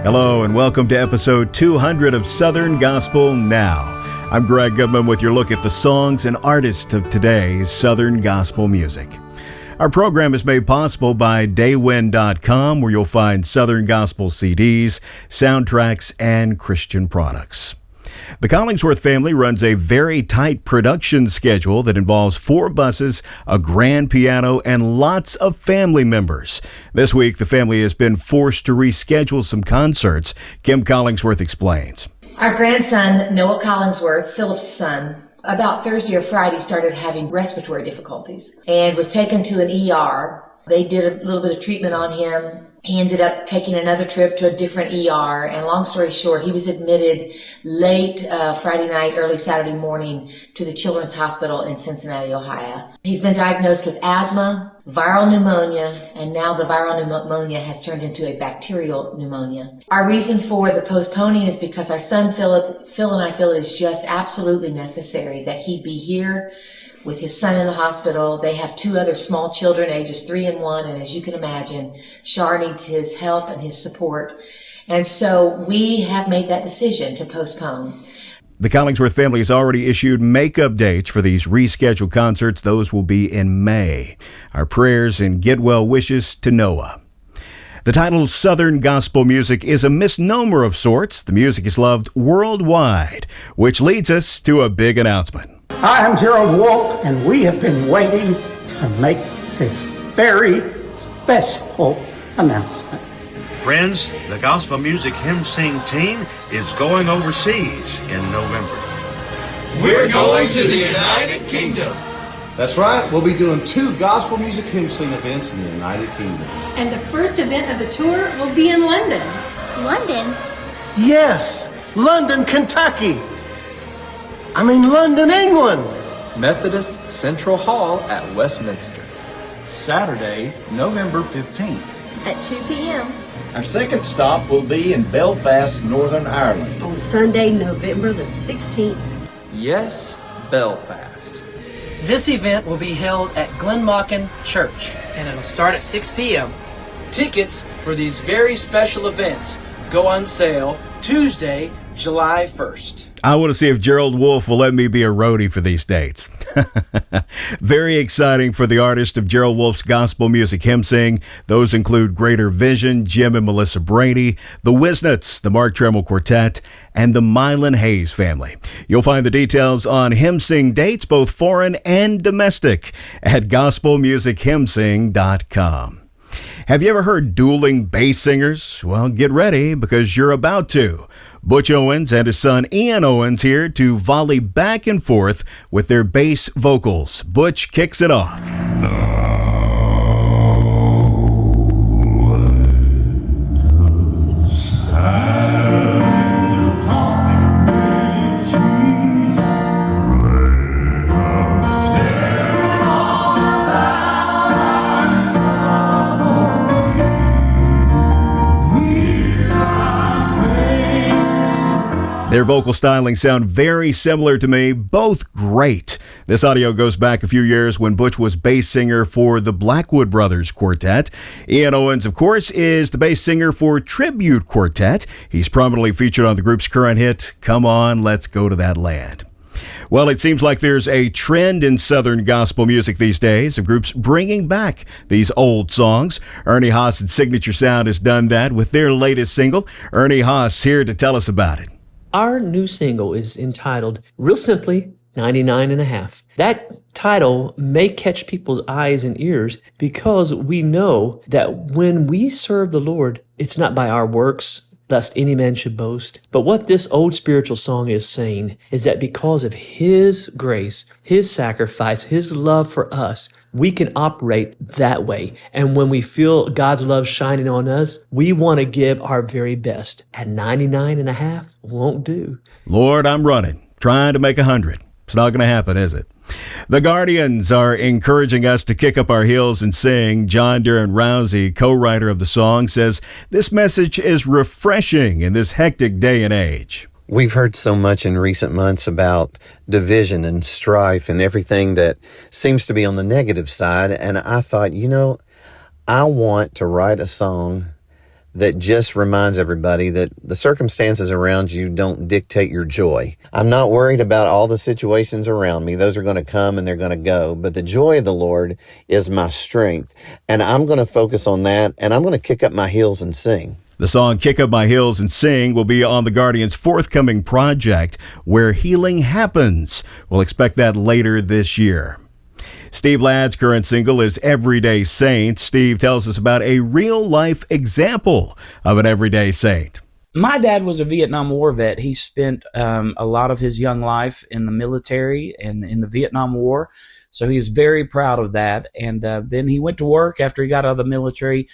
Hello and welcome to episode 200 of Southern Gospel Now. I'm Greg Goodman with your look at the songs and artists of today's Southern Gospel music. Our program is made possible by daywin.com, where you'll find Southern Gospel CDs, soundtracks, and Christian products. The Collingsworth family runs a very tight production schedule that involves 4 buses, a grand piano, and lots of family members. This week, the family has been forced to reschedule some concerts. Kim Collingsworth explains. Our grandson, Noah Collingsworth, Philip's son, about Thursday or Friday started having respiratory difficulties and was taken to an ER. They did a little bit of treatment on him. He ended up taking another trip to a different ER, and long story short, he was admitted late Friday night, early Saturday morning to the Children's Hospital in Cincinnati, Ohio. He's been diagnosed with asthma, viral pneumonia, and now the viral pneumonia has turned into a bacterial pneumonia. Our reason for the postponing is because our son Phil and I feel it is just absolutely necessary that he be here with his son in the hospital. They have 2 other small children, ages 3 and 1, and as you can imagine, Shar needs his help and his support. And so we have made that decision to postpone. The Collingsworth family has already issued makeup dates for these rescheduled concerts. Those will be in May. Our prayers and get well wishes to Noah. The title Southern Gospel Music is a misnomer of sorts. The music is loved worldwide, which leads us to a big announcement. Hi, I'm Gerald Wolf, and we have been waiting to make this very special announcement. Friends, the gospel music hymn sing team is going overseas in November. We're going to the United Kingdom. That's right, we'll be doing 2 gospel music hymn sing events in the United Kingdom. And the first event of the tour will be in London. London? Yes, London, Kentucky. London, England. Methodist Central Hall at Westminster. Saturday, November 15th. At 2 p.m. Our second stop will be in Belfast, Northern Ireland. On Sunday, November the 16th. Yes, Belfast. This event will be held at Glenmockin Church. And it'll start at 6 p.m. Tickets for these very special events go on sale Tuesday, July 1st. I want to see if Gerald Wolf will let me be a roadie for these dates. Very exciting for the artist of Gerald Wolf's gospel music hymn sing. Those include Greater Vision, Jim and Melissa Brady, the Wisnets, the Mark Tremmel Quartet, and the Ernie Haase family. You'll find the details on hymn sing dates, both foreign and domestic, at gospelmusichymnsing.com. Have you ever heard dueling bass singers? Well, get ready because you're about to. Butch Owens and his son Ian Owens here to volley back and forth with their bass vocals. Butch kicks it off. Their vocal styling sound very similar to me, both great. This audio goes back a few years when Butch was bass singer for the Blackwood Brothers Quartet. Ian Owens, of course, is the bass singer for Tribute Quartet. He's prominently featured on the group's current hit, Come On, Let's Go to That Land. Well, it seems like there's a trend in Southern gospel music these days of groups bringing back these old songs. Ernie Haase Signature Sound has done that with their latest single. Ernie Haase here to tell us about it. Our new single is entitled, real simply, 99 and a half. That title may catch people's eyes and ears because we know that when we serve the Lord, it's not by our works, lest any man should boast. But what this old spiritual song is saying is that because of His grace, His sacrifice, His love for us, we can operate that way. And when we feel God's love shining on us, we want to give our very best. At 99 and a half, won't do. Lord, I'm running, trying to make 100. It's not going to happen, is it? The Guardians are encouraging us to kick up our heels and sing. John Darren Rousey, co-writer of the song, says this message is refreshing in this hectic day and age. We've heard so much in recent months about division and strife and everything that seems to be on the negative side. And I thought, I want to write a song that just reminds everybody that the circumstances around you don't dictate your joy. I'm not worried about all the situations around me. Those are going to come and they're going to go. But the joy of the Lord is my strength. And I'm going to focus on that, and I'm going to kick up my heels and sing. The song Kick Up My Heels and Sing will be on the Guardian's forthcoming project, Where Healing Happens. We'll expect that later this year. Steve Ladd's current single is Everyday Saint. Steve tells us about a real-life example of an everyday saint. My dad was a Vietnam War vet. He spent a lot of his young life in the military and in the Vietnam War, so he was very proud of that. And then he went to work after he got out of the military.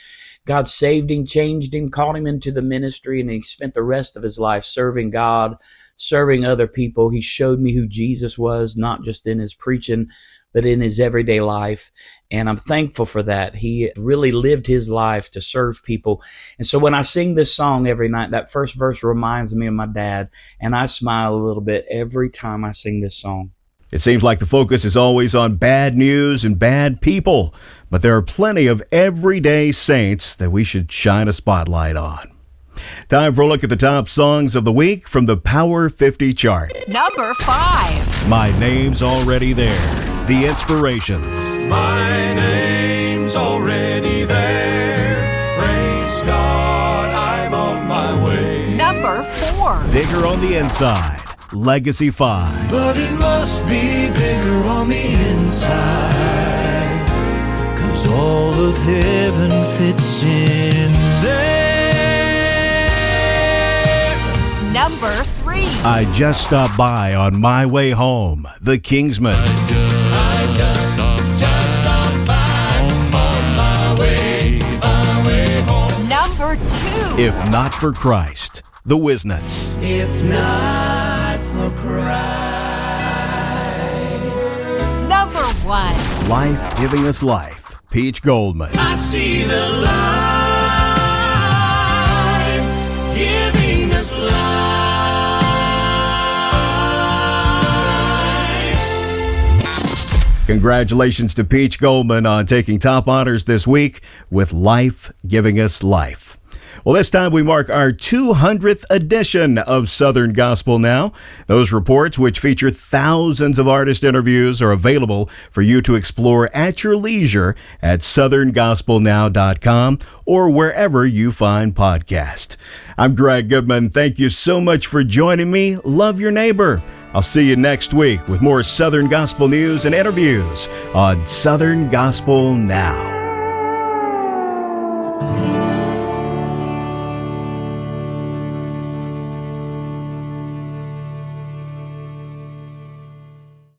God saved him, changed him, called him into the ministry, and he spent the rest of his life serving God, serving other people. He showed me who Jesus was, not just in his preaching, but in his everyday life. And I'm thankful for that. He really lived his life to serve people. And so when I sing this song every night, that first verse reminds me of my dad, and I smile a little bit every time I sing this song. It seems like the focus is always on bad news and bad people, but there are plenty of everyday saints that we should shine a spotlight on. Time for a look at the top songs of the week from the Power 50 chart. Number 5. My Name's Already There, The Inspirations. My name's already there. Praise God, I'm on my way. Number 4. Bigger on the Inside, Legacy 5. But it must be bigger on the inside, 'cause all of heaven fits in there. Number 3. I Just Stopped By on My Way Home, The Kingsmen. I just stopped by on my way home. Number 2. If Not for Christ, The Wisnets. If not for Christ. Number 1. Life Giving Us Life, Peach Goldman. I see the light giving us life. Congratulations to Peach Goldman on taking top honors this week with Life Giving Us Life. Well, this time we mark our 200th edition of Southern Gospel Now. Those reports, which feature thousands of artist interviews, are available for you to explore at your leisure at southerngospelnow.com or wherever you find podcasts. I'm Greg Goodman. Thank you so much for joining me. Love your neighbor. I'll see you next week with more Southern Gospel news and interviews on Southern Gospel Now.